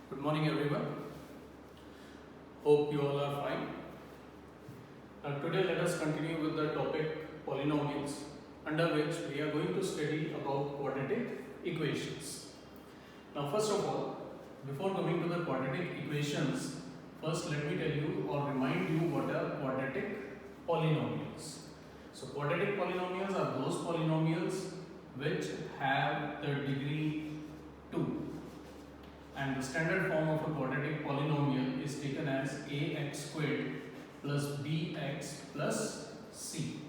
Good morning everyone. Hope you all are fine. Now today let us continue with the topic polynomials, under which we are going to study about quadratic equations. Now first of all, before coming to the quadratic equations, first let me tell you or remind you what are quadratic polynomials. So quadratic polynomials are those polynomials which have the degree 2. And the standard form of a quadratic polynomial is taken as ax squared plus bx plus c.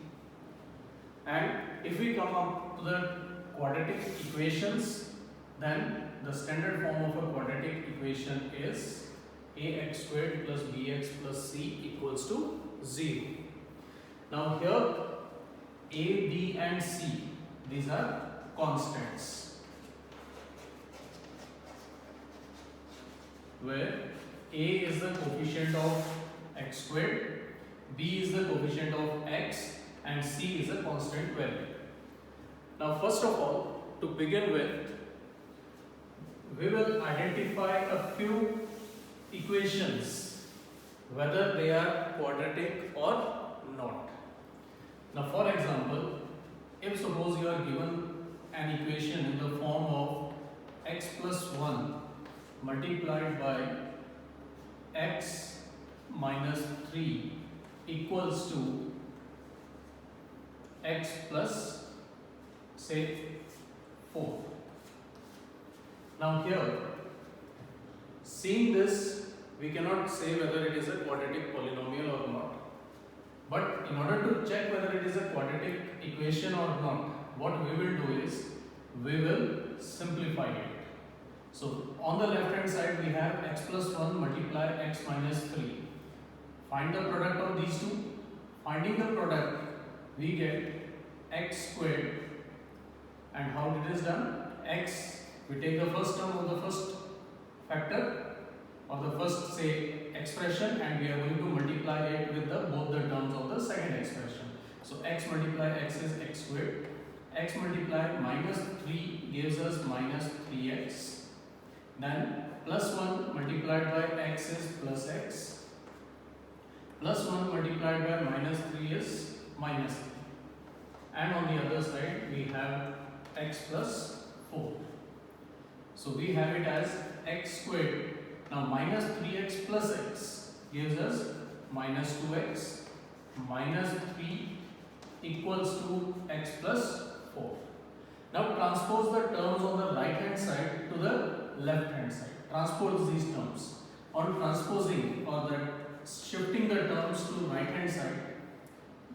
And if we come up to the quadratic equations, then the standard form of a quadratic equation is ax squared plus bx plus c equals to 0. Now here a, b and c, these are constants, where a is the coefficient of x squared, b is the coefficient of x, and c is a constant value. Now first of all, to begin with, we will identify a few equations whether they are quadratic or not. Now for example, if suppose you are given an equation in the form of x plus 1 multiplied by x minus 3 equals to x plus say 4. Now here, seeing this, we cannot say whether it is a quadratic polynomial or not. But in order to check whether it is a quadratic equation or not, what we will do is, we will simplify it. So on the left hand side we have x plus 1 multiply x minus 3. Find the product of these two. Finding the product, we get x squared, and how it is done? X, we take the first term of the first factor or the first say expression, and we are going to multiply it with both the terms of the second expression. So x multiply x is x squared. X multiply minus 3 gives us minus 3x. Then plus 1 multiplied by x is plus x. Plus 1 multiplied by minus 3 is minus 3. And on the other side we have x plus 4. So we have it as x squared. Now minus 3x plus x gives us minus 2x. Minus 3 equals to x plus 4. Now transpose the terms on the right hand side to the left hand side. Transpose these terms. On transposing or the shifting the terms to right hand side,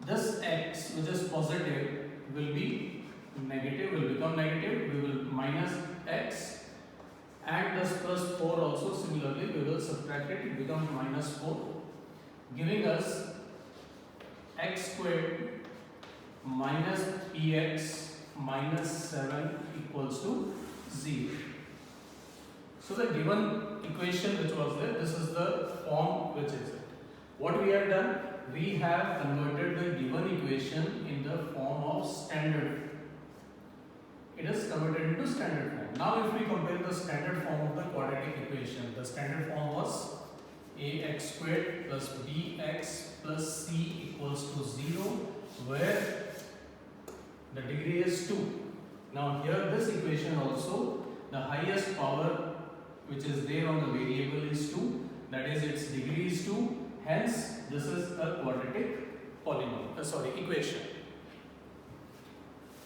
this x which is positive will be negative, will become negative. We will minus x, and this plus 4 also similarly we will subtract it, it becomes minus 4, giving us x squared minus 3x minus 7 equals to 0. So the given equation which was there, this is the form which is it. What we have done, we have converted the given equation in the form of standard. It is converted into standard form. Now if we compare the standard form of the quadratic equation, the standard form was ax squared plus bx plus c equals to 0, where the degree is 2. Now here this equation also, the highest power which is there on the variable is 2, that is its degree is 2, hence this is a quadratic polynomial, equation.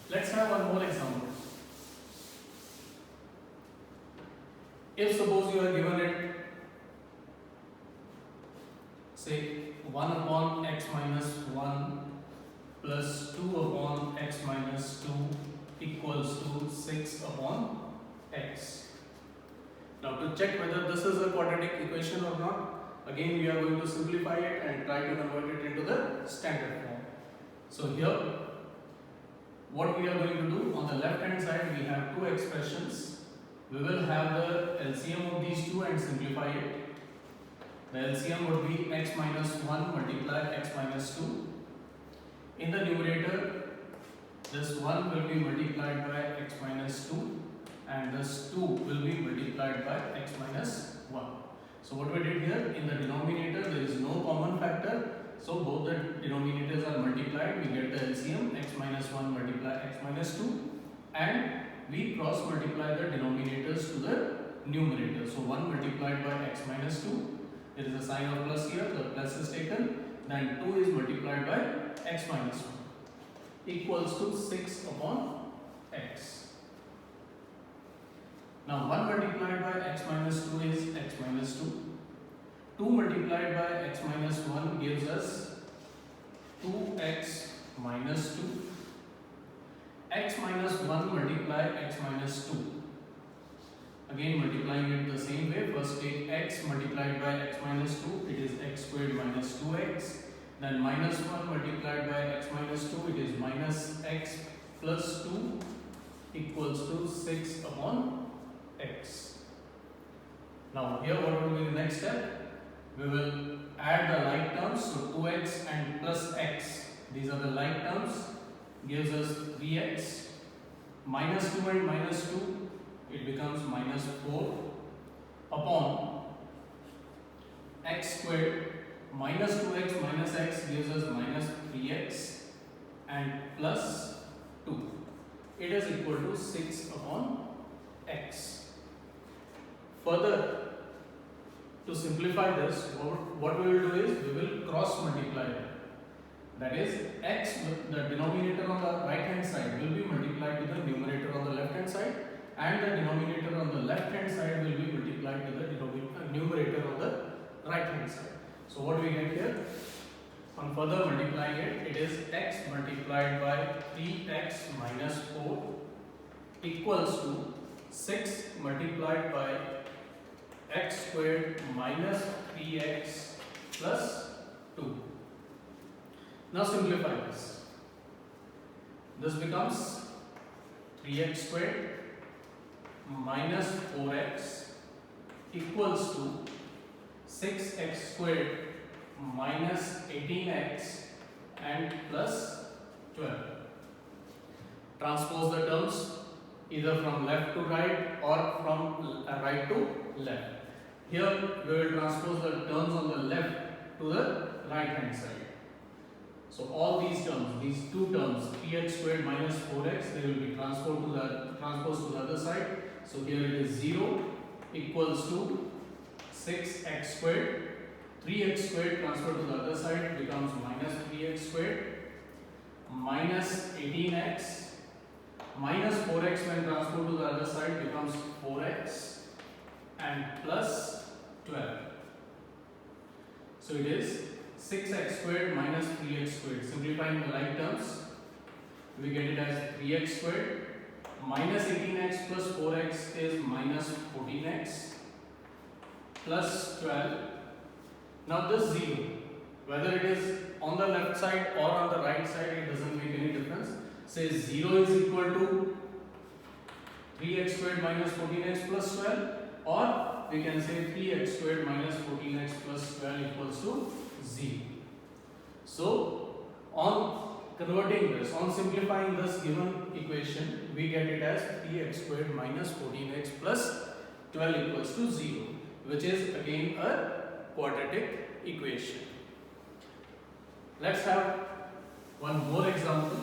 Let's have one more example. If suppose you are given it, say 1 upon x minus 1 plus 2 upon x minus 2 equals to 6 upon x. Now to check whether this is a quadratic equation or not, again we are going to simplify it and try to convert it into the standard form. So here what we are going to do, on the left hand side we have two expressions. We will have the LCM of these two and simplify it. The LCM would be x minus 1 multiply x minus 2. In the numerator, this 1 will be multiplied by x minus 2 and this 2 will be multiplied multiplied by x minus 1. So what we did here, in the denominator there is no common factor, so both the denominators are multiplied, we get the LCM x minus 1 multiply x minus 2, and we cross multiply the denominators to the numerator. So 1 multiplied by x minus 2, there is a sign of plus here, the plus is taken, then 2 is multiplied by x minus 1 equals to 6 upon x. Now 1 multiplied by x minus 2 is x minus 2. 2 multiplied by x minus 1 gives us 2x minus 2. X minus 1 multiply x minus 2. Again multiplying it the same way. First take x multiplied by x minus 2. It is x squared minus 2x. Then minus 1 multiplied by x minus 2. It is minus x plus 2 equals to 6 upon x. Now here what will be the next step? We will add the like terms. So 2x and plus x. These are the like terms. Gives us 3x. Minus 2 and minus 2. It becomes minus 4 upon x squared. Minus 2x minus x gives us minus 3x and plus 2. It is equal to 6 upon x. Further, to simplify this, what we will do is we will cross multiply it. That is, x, the denominator on the right hand side will be multiplied to the numerator on the left hand side, and the denominator on the left hand side will be multiplied to the numerator on the right hand side. So what we get here, on further multiplying it, it is x multiplied by 3x minus 4 equals to 6 multiplied by x squared minus 3x plus 2. Now simplify this. This becomes 3x squared minus 4x equals to 6x squared minus 18x and plus 12. Transpose the terms either from left to right or from right to left. Here we will transpose the terms on the left to the right hand side. So all these terms, these two terms, 3x squared minus 4x, they will be transposed to the other side. So here it is 0 equals to 6x squared. 3x squared transferred to the other side becomes minus 3x squared minus 18x minus 4x when transferred to the other side becomes 4x and plus 12. So it is 6x squared minus 3x squared. Simplifying the like terms, we get it as 3x squared minus 18x plus 4x is minus 14x plus 12. Now this 0, whether it is on the left side or on the right side, it doesn't make any difference. Say 0 is equal to 3x squared minus 14x plus 12, or we can say 3x squared minus 14x plus 12 equals to 0. So on converting this, on simplifying this given equation, we get it as 3x squared minus 14x plus 12 equals to 0, which is again a quadratic equation. Let's have one more example.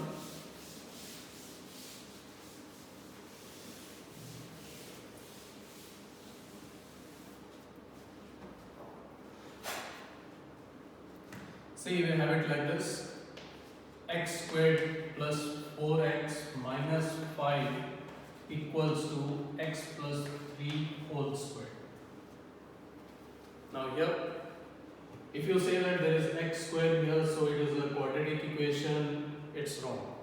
Say we have it like this: x squared plus 4x minus 5 equals to x plus 3 whole squared. Now here, if you say that there is x squared here, so it is a quadratic equation, it's wrong.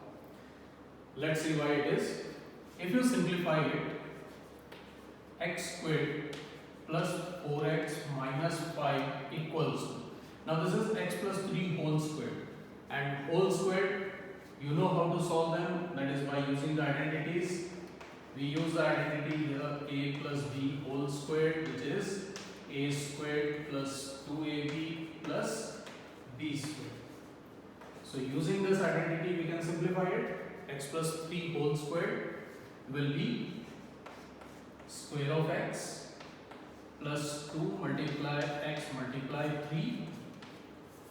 Let's see why it is. If you simplify it, x squared plus 4x minus 5 equals to, now this is x plus 3 whole squared, and whole squared, you know how to solve them, that is by using the identities. We use the identity here, a plus b whole squared, which is a squared plus 2ab plus b squared. So using this identity we can simplify it. X plus 3 whole squared will be square of x plus 2 multiply x multiply 3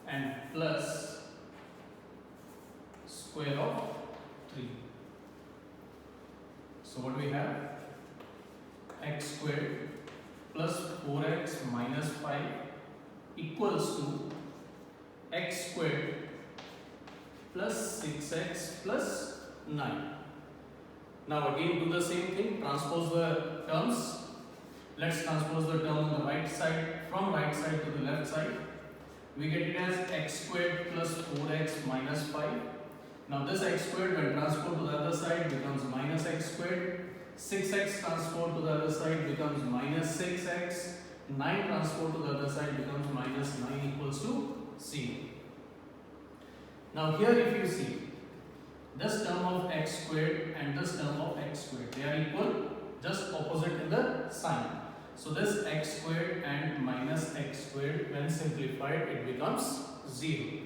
and plus square of 3. So what we have, x squared plus 4x minus 5 equals to x squared plus 6x plus 9. Now again do the same thing, transpose the terms. Let's transpose the term on the right side, from right side to the left side. We get it as x squared plus 4x minus 5. Now this x squared when transposed to the other side becomes minus x squared. 6x transposed to the other side becomes minus 6x. 9 transposed to the other side becomes minus 9 equals to 0. Now here if you see, this term of x squared and this term of x squared, they are equal, just opposite in the sign. So this x squared and minus x squared when simplified it becomes 0.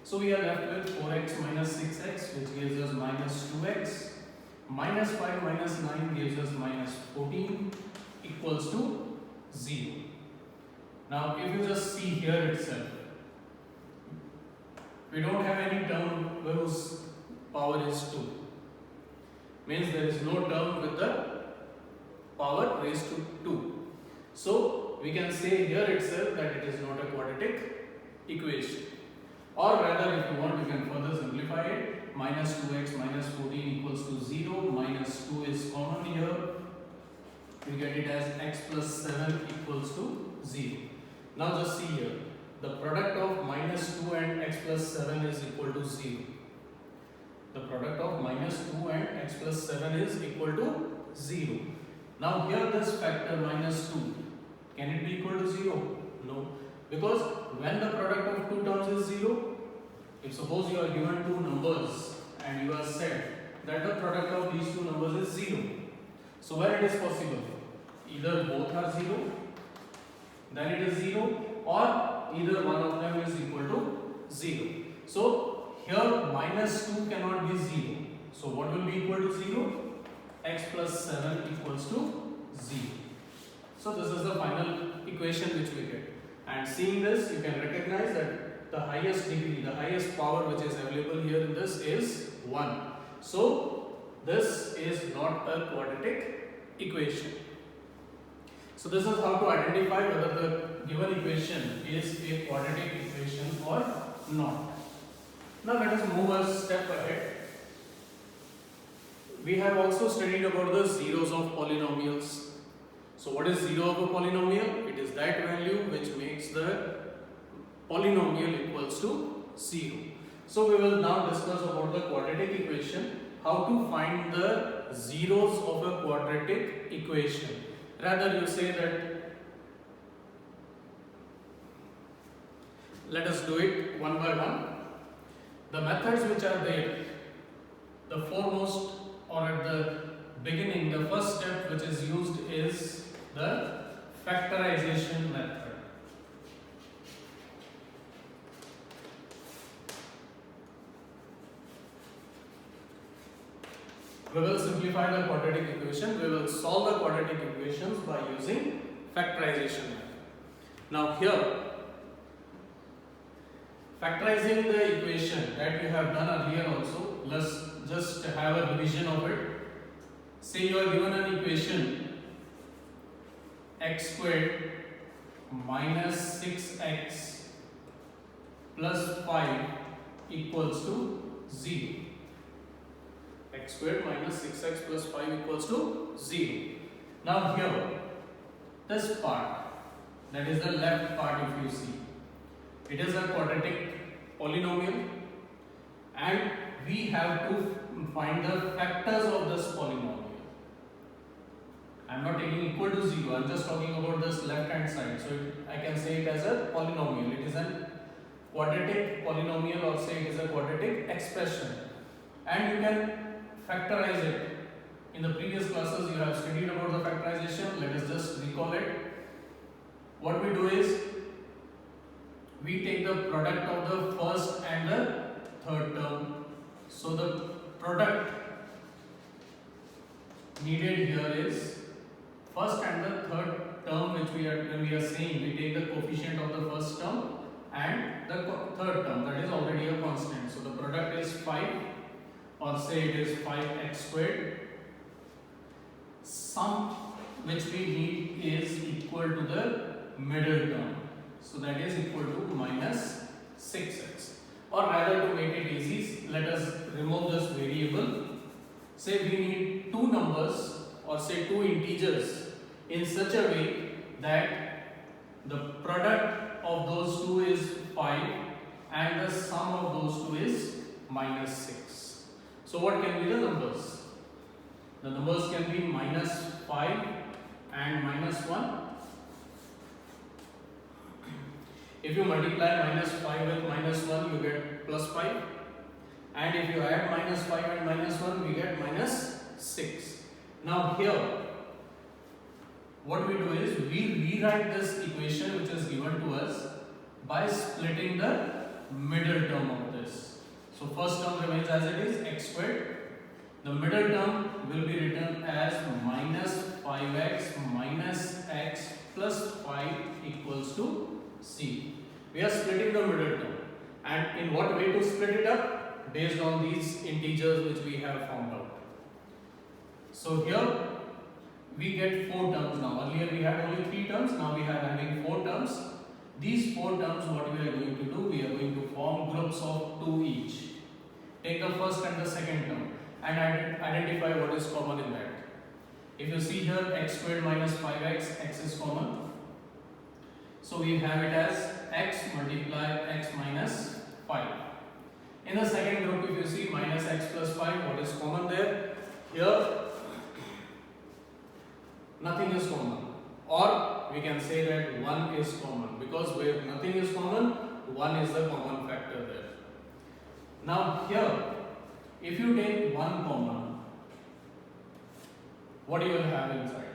So we are left with 4x minus 6x which gives us minus 2x. Minus 5 minus 9 gives us minus 14 equals to 0. Now if you just see here itself, we don't have any term whose power is 2. Means there is no term with the power raised to 2. So we can say here itself that it is not a quadratic equation. Or rather if you want you can further simplify it. Minus 2x minus 14 equals to 0. Minus 2 is common here. We get it as x plus 7 equals to 0. Now just see here. The product of minus 2 and x plus 7 is equal to 0. The product of minus 2 and x plus 7 is equal to 0. Now here this factor minus 2, can it be equal to 0? No. Because when the product of two terms is 0, if suppose you are given two numbers and you are said that the product of these two numbers is 0. So where it is possible? Either both are 0, then it is 0, or either one of them is equal to 0. So here minus 2 cannot be 0. So what will be equal to 0? X plus 7 equals to 0. So this is the final equation which we get. And seeing this, you can recognize that the highest degree, the highest power which is available here in this is 1. So this is not a quadratic equation. So this is how to identify whether the given equation is a quadratic equation or not. Now let us move a step ahead. We have also studied about the zeros of polynomials. So what is zero of a polynomial? It is that value which makes the polynomial equals to 0. So we will now discuss about the quadratic equation, how to find the zeros of a quadratic equation. Rather you say that, let us do it one by one. The methods which are there, the foremost or at the beginning, the first step which is used is the factorization method. We will simplify the quadratic equation. We will solve the quadratic equations by using factorization method. Now here, factorizing the equation that we have done earlier also, let's just have a revision of it. Say you are given an equation x squared minus 6x plus 5 equals to 0. X squared minus 6x plus 5 equals to 0. Now here, this part, that is the left part if you see, it is a quadratic polynomial and we have to find the factors of this polynomial. I am not taking equal to 0, I am just talking about this left hand side. So I can say it as a polynomial. It is a quadratic polynomial or say it is a quadratic expression. And you can factorize it. In the previous classes you have studied about the factorization. Let us just recall it. What we do is, we take the product of the first and the third term. So the product needed here is first and the third term which when we are saying, we take the coefficient of the first term and the third term, that is already a constant. So the product is 5, or say it is 5x squared. Sum which we need is equal to the middle term. So that is equal to minus 6x. Or rather, to make it easy, let us remove this variable. Say we need two numbers, or say two integers, in such a way that the product of those two is 5 and the sum of those two is minus 6. So what can be the numbers? The numbers can be minus 5 and minus 1. If you multiply minus 5 with minus 1, you get plus 5. And if you add minus 5 and minus 1, we get minus 6. Now here, what we do is, we rewrite this equation which is given to us by splitting the middle term of this. So first term remains as it is, x squared. The middle term will be written as minus 5x minus x plus 5 equals to c. We are splitting the middle term. And in what way to split it up? Based on these integers which we have found out. So here we get 4 terms now. Earlier we had only 3 terms, now we are having 4 terms. These 4 terms, what we are going to do, we are going to form groups of 2 each. Take the first and the second term and identify what is common in that. If you see here, x squared minus 5x, x is common. So we have it as x multiply x minus 5. In the second group, if you see minus x plus 5, what is common there? Here, nothing is common. Or we can say that 1 is common, because where nothing is common, 1 is the common factor there. Now here, if you take 1 common, what you will have inside?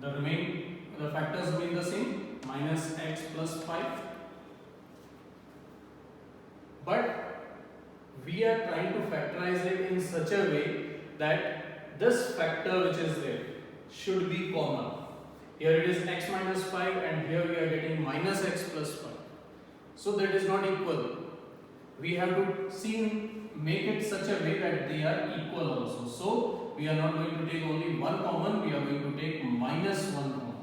The factors remain the same, minus x plus 5. But we are trying to factorize it in such a way that this factor which is there should be common. Here it is x minus 5 and here we are getting minus x plus 5. So that is not equal. We have to make it such a way that they are equal also. So we are not going to take only 1 common, we are going to take minus 1 common.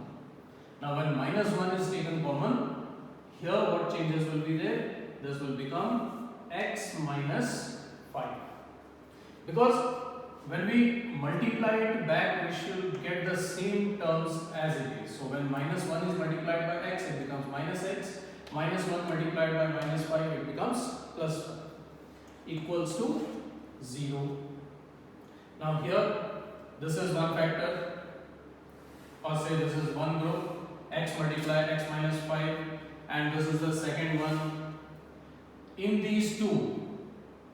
Now when minus 1 is taken common, here what changes will be there? This will become x minus 5. Because when we multiply it back, we should get the same terms as it is. So when minus 1 is multiplied by x, it becomes minus x. Minus 1 multiplied by minus 5, it becomes plus 5. Equals to 0. Now here, this is one factor. Or say this is one group. X multiply x minus 5. And this is the second one. In these two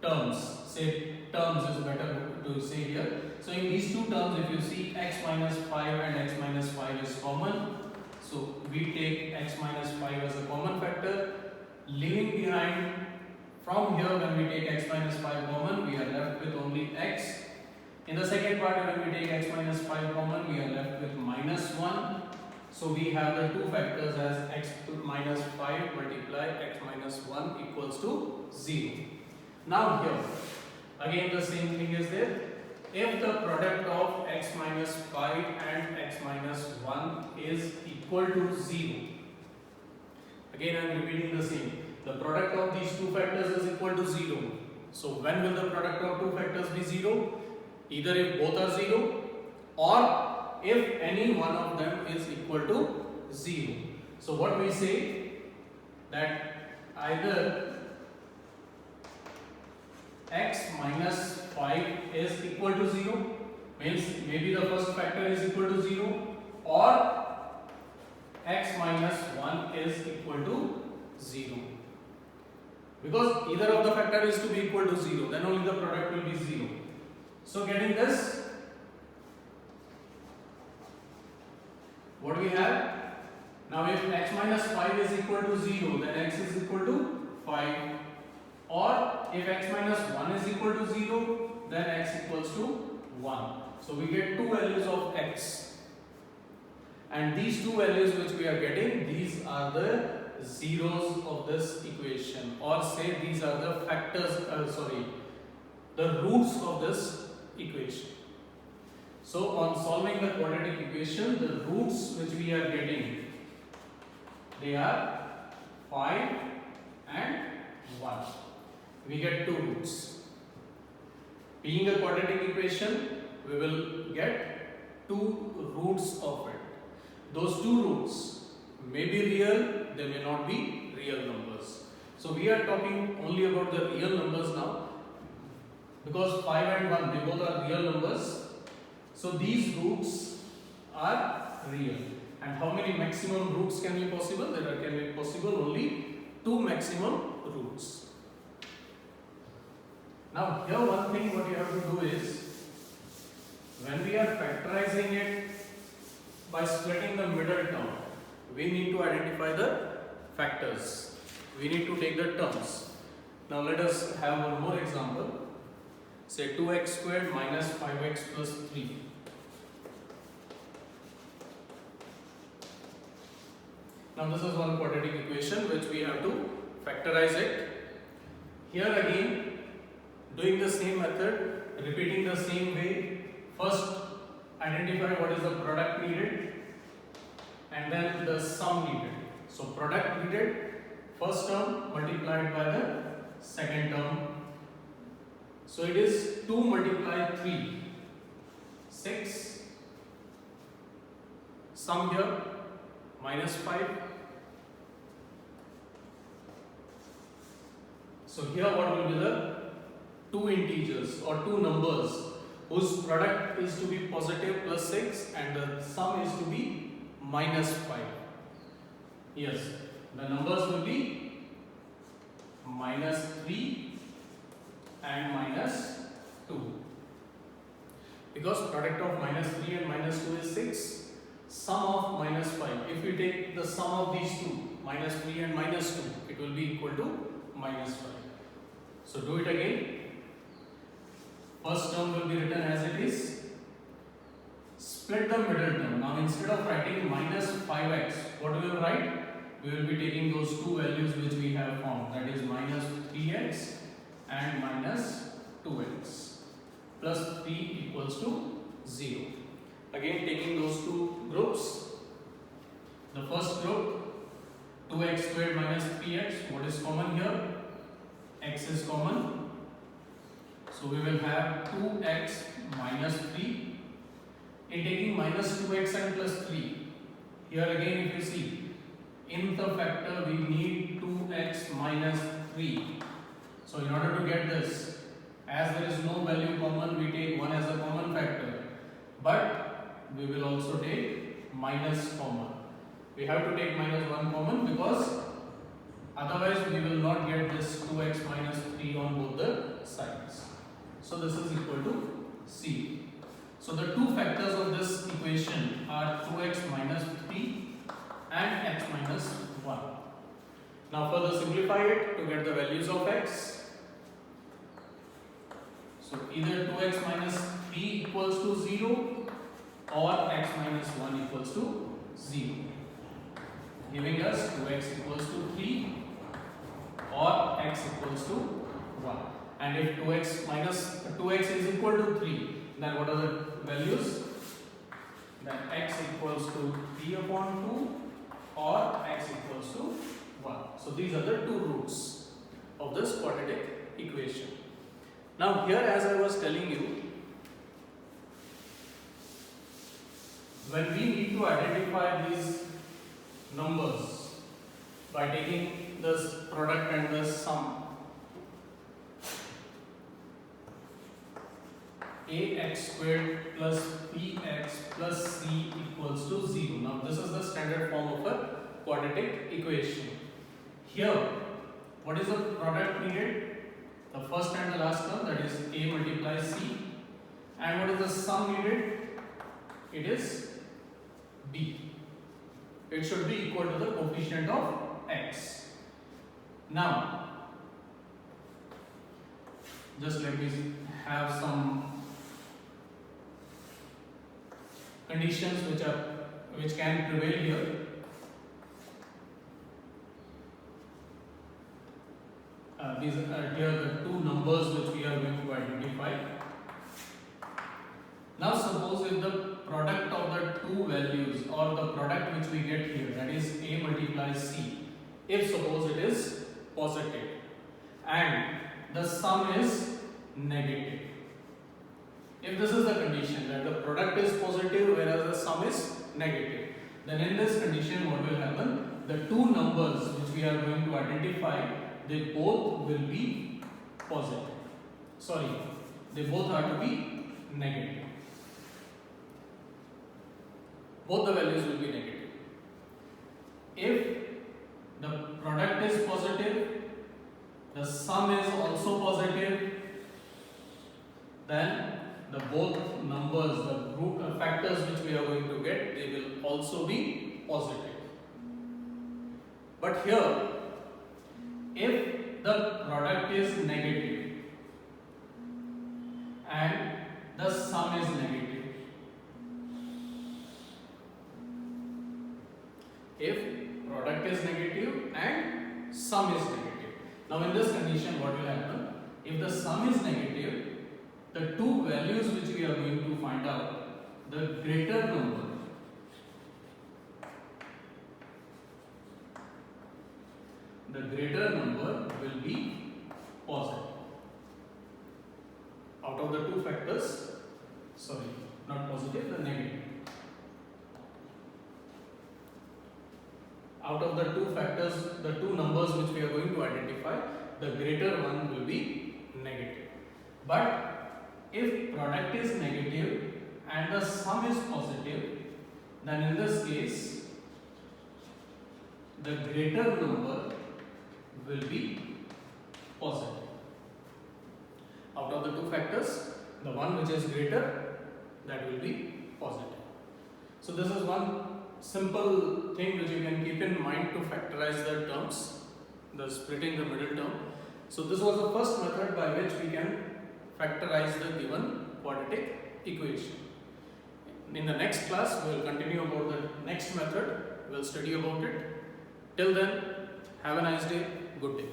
terms, say terms is better to say here. So in these two terms, if you see x minus 5 and x minus 5 is common, so we take x minus 5 as a common factor, leaving behind from here when we take x minus 5 common, we are left with only x. In the second part, when we take x minus 5 common, we are left with minus 1. So we have the two factors as x minus 5 multiply x minus 1 equals to 0. Now here, again the same thing is there. If the product of x minus 5 and x minus 1 is equal to 0, again I am repeating the same. The product of these two factors is equal to 0. So when will the product of two factors be 0? Either if both are 0 or if any one of them is equal to 0. So what we say, that either x minus 5 is equal to 0, means maybe the first factor is equal to 0, or x minus 1 is equal to 0. Because either of the factor is to be equal to 0, then only the product will be 0. So getting this, what we have? Now if x minus 5 is equal to 0, then x is equal to 5. Or if x minus 1 is equal to 0, then x equals to 1. So we get two values of x. and these two values which we are getting, these are the zeros of this equation, or say these are the factors, the roots of this equation. So on solving the quadratic equation, the roots which we are getting, they are 5 and 1. We get two roots. Being a quadratic equation, we will get two roots of it. Those two roots may be real, they may not be real numbers. So we are talking only about the real numbers now, because 5 and 1, they both are real numbers. So these roots are real. And how many maximum roots can be possible? There can be possible only two maximum roots. Now here one thing what you have to do is, when we are factorizing it by splitting the middle term, we need to identify the factors. We need to take the terms. Now let us have one more example. Say 2x squared minus 5x plus 3. Now this is one quadratic equation which we have to factorize it. Here again, doing the same method, repeating the same way. First identify what is the product needed and then the sum needed. So product needed, first term multiplied by the second term. So it is 2 multiplied 3, 6. Sum here minus 5. So here what will be the two integers or two numbers whose product is to be positive plus 6 and the sum is to be minus 5. Yes, the numbers will be minus 3 and minus 2. Because product of minus 3 and minus 2 is 6, sum of minus 5. If we take the sum of these two, minus 3 and minus 2, it will be equal to minus 5. So do it again. First term will be written as it is. Split the middle term. Now instead of writing minus 5x, what we will write? We will be taking those two values which we have found, that is minus 3x and minus 2x. Plus 3 equals to 0. Again taking those two groups. The first group, 2x squared minus 3x, what is common here? X is common. So we will have 2x minus 3. In taking minus 2x and plus 3, here again if you see, in the factor we need 2x minus 3. So in order to get this, as there is no value common, we take 1 as a common factor. But we will also take minus common. We have to take minus 1 common because otherwise we will not get this 2x minus 3 on both the sides. So this is equal to C. So the two factors of this equation are 2x minus 3 and x minus 1. Now further simplify it to get the values of x. So either 2x minus 3 equals to 0 or x minus 1 equals to 0, giving us 2x equals to 3 or x equals to 1. And if 2x is equal to 3, then what are the values? Then x equals to 3 upon 2 or x equals to 1. So these are the two roots of this quadratic equation. Now here, as I was telling you, when we need to identify these numbers by taking this product and the sum, ax squared plus bx plus c equals to 0. Now this is the standard form of a quadratic equation. Here, what is the product needed? The first and the last term, that is a multiplies c. And what is the sum needed? It is b. It should be equal to the coefficient of x. Now, just let me have some conditions which can prevail here. These are here the two numbers which we are going to identify. Now suppose if the product of the two values or the product which we get here, that is A multiplies C, if suppose it is positive and the sum is negative. If this is the condition that the product is positive whereas the sum is negative, then in this condition what will happen? The two numbers which we are going to identify, they both will be positive. Sorry, they both are to be negative. Both the values will be negative. If the product is positive, the sum is also positive, then the both numbers, the root factors which we are going to get, they will also be positive. But here, if the product is negative and the sum is negative, if product is negative and sum is negative. Now in this condition what will happen? If the sum is negative, the two values which we are going to find out, the greater number will be positive. Out of the two factors, sorry, not positive, the negative. Out of the two factors, the two numbers which we are going to identify, the greater one will be negative. But if product is negative and the sum is positive, then in this case, the greater number will be positive. Out of the two factors, the one which is greater, that will be positive. So this is one simple thing which you can keep in mind to factorize the terms, the splitting the middle term. So this was the first method by which we can factorize the given quadratic equation. In the next class, we will continue about the next method. We will study about it. Till then, have a nice day. Good day.